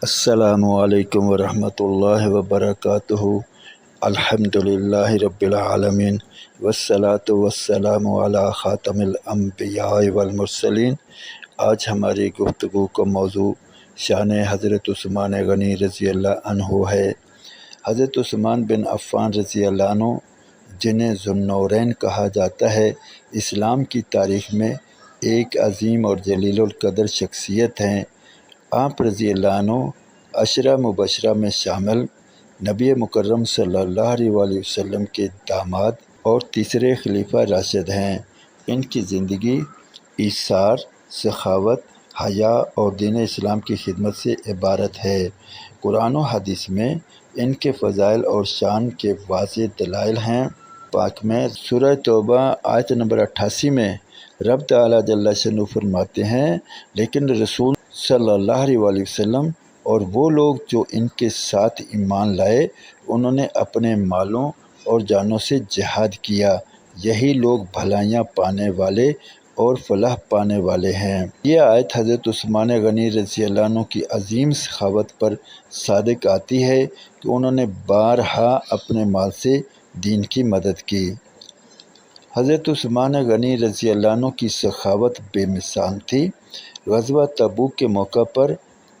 السلام علیکم ورحمۃ اللہ وبرکاتہ۔ الحمدللہ رب العالمین والصلاة والسلام علی خاتم الانبیاء والمرسلین۔ آج ہماری گفتگو کا موضوع شان حضرت عثمان غنی رضی اللہ عنہ ہے۔ حضرت عثمان بن عفان رضی اللہ عنہ، جنہیں ذو النورین کہا جاتا ہے، اسلام کی تاریخ میں ایک عظیم اور جلیل القدر شخصیت ہیں۔ آپ رضی اللہ عنہ عشرہ مبشرہ میں شامل نبی مکرم صلی اللہ علیہ وآلہ وسلم کے داماد اور تیسرے خلیفہ راشد ہیں۔ ان کی زندگی ایثار، سخاوت، حیا اور دین اسلام کی خدمت سے عبارت ہے۔ قرآن و حدیث میں ان کے فضائل اور شان کے واضح دلائل ہیں۔ پاک میں سورہ توبہ آیت نمبر 88 میں رب تعالیٰ جل شانہ فرماتے ہیں، لیکن رسول صلی اللہ علیہ وآلہ وسلم اور وہ لوگ جو ان کے ساتھ ایمان لائے، انہوں نے اپنے مالوں اور جانوں سے جہاد کیا، یہی لوگ بھلائیاں پانے والے اور فلاح پانے والے ہیں۔ یہ آیت حضرت عثمان غنی رضی اللہ عنہ کی عظیم سخاوت پر صادق آتی ہے کہ انہوں نے بارہا اپنے مال سے دین کی مدد کی۔ حضرت عثمان غنی رضی اللہ عنہ کی سخاوت بے مثال تھی۔ غزوہ تبوک کے موقع پر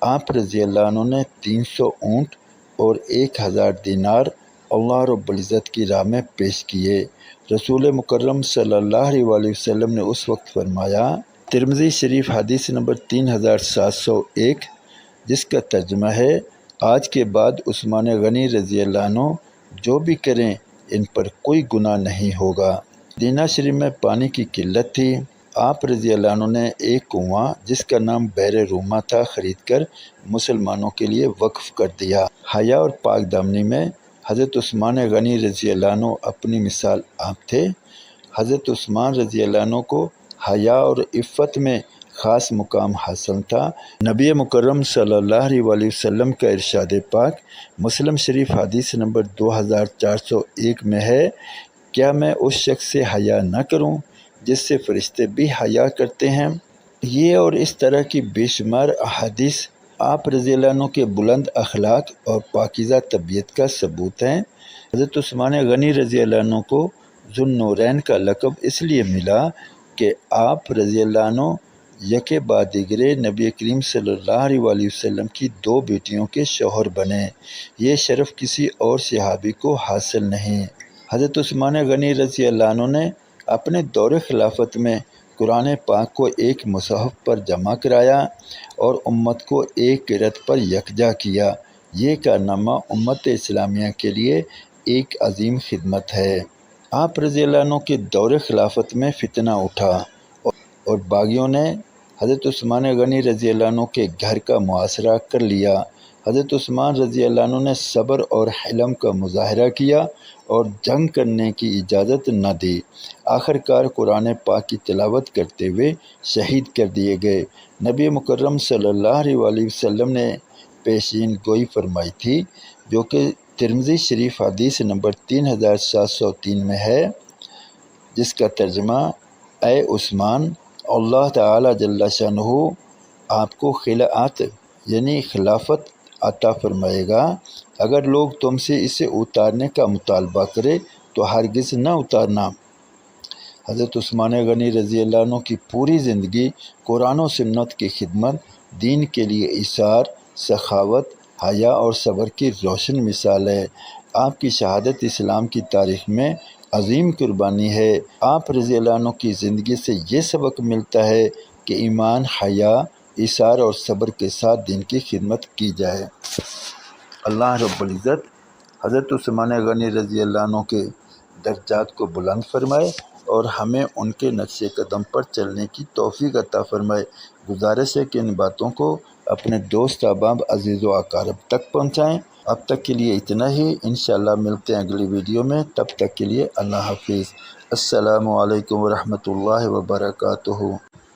آپ رضی اللہ عنہ نے 300 اونٹ اور 1000 دینار اللہ رب العزت کی راہ میں پیش کیے۔ رسول مکرم صلی اللہ علیہ وآلہ وسلم نے اس وقت فرمایا، ترمذی شریف حدیث نمبر 3701، جس کا ترجمہ ہے، آج کے بعد عثمان غنی رضی اللہ عنہ جو بھی کریں ان پر کوئی گناہ نہیں ہوگا۔ مدینہ شریف میں پانی کی قلت تھی۔ آپ رضی اللہ عنہ نے ایک کنواں جس کا نام بئر روما تھا خرید کر مسلمانوں کے لیے وقف کر دیا۔ حیا اور پاک دامنی میں حضرت عثمان غنی رضی اللہ عنہ اپنی مثال آپ تھے۔ حضرت عثمان رضی اللہ عنہ کو حیا اور عفت میں خاص مقام حاصل تھا۔ نبی مکرم صلی اللہ علیہ وآلہ وسلم کا ارشاد پاک مسلم شریف حدیث نمبر 2401 میں ہے، کیا میں اس شخص سے حیا نہ کروں جس سے فرشتے بھی حیا کرتے ہیں؟ یہ اور اس طرح کی بے شمار احادیث آپ رضی اللہ عنہ کے بلند اخلاق اور پاکیزہ طبیعت کا ثبوت ہیں۔ حضرت عثمان غنی رضی اللہ عنہ کو ذو النورین کا لقب اس لیے ملا کہ آپ رضی اللہ عنہ یکے بعد دیگرے نبی کریم صلی اللہ علیہ وآلہ وسلم کی 2 بیٹیوں کے شوہر بنے۔ یہ شرف کسی اور صحابی کو حاصل نہیں۔ حضرت عثمان غنی رضی اللہ عنہ نے اپنے دور خلافت میں قرآن پاک کو ایک مصحف پر جمع کرایا اور امت کو ایک قرأت پر یکجا کیا۔ یہ کارنامہ امت اسلامیہ کے لیے ایک عظیم خدمت ہے۔ آپ رضی اللہ عنہ کے دور خلافت میں فتنہ اٹھا اور باغیوں نے حضرت عثمان غنی رضی اللہ عنہ کے گھر کا محاصرہ کر لیا۔ حضرت عثمان رضی اللہ عنہ نے صبر اور حلم کا مظاہرہ کیا اور جنگ کرنے کی اجازت نہ دی۔ آخر کار قرآن پاک کی تلاوت کرتے ہوئے شہید کر دیے گئے۔ نبی مکرم صلی اللہ علیہ وآلہ وسلم نے پیشین گوئی فرمائی تھی، جو کہ ترمذی شریف حدیث نمبر 3703 میں ہے، جس کا ترجمہ، اے عثمان، اللہ تعالیٰ جل شانہ آپ کو خلعت یعنی خلافت عطا فرمائے گا۔ اگر لوگ تم سے اسے اتارنے کا مطالبہ کرے تو ہرگز نہ اتارنا۔ حضرت عثمان غنی رضی اللہ عنہ کی پوری زندگی قرآن و سنت کی خدمت، دین کے لیے ایثار، سخاوت، حیا اور صبر کی روشن مثال ہے۔ آپ کی شہادت اسلام کی تاریخ میں عظیم قربانی ہے۔ آپ رضی اللہ عنہ کی زندگی سے یہ سبق ملتا ہے کہ ایمان، حیا، ایثار اور صبر کے ساتھ دین کی خدمت کی جائے۔ اللہ رب العزت حضرت عثمان غنی رضی اللہ عنہ کے درجات کو بلند فرمائے اور ہمیں ان کے نقش قدم پر چلنے کی توفیق عطا فرمائے۔ گزارش ہے کہ ان باتوں کو اپنے دوست احباب، عزیز و اقارب تک پہنچائیں۔ اب تک کے لیے اتنا ہی، انشاءاللہ ملتے ہیں اگلی ویڈیو میں، تب تک کے لیے اللہ حافظ۔ السلام علیکم ورحمۃ اللہ وبرکاتہ۔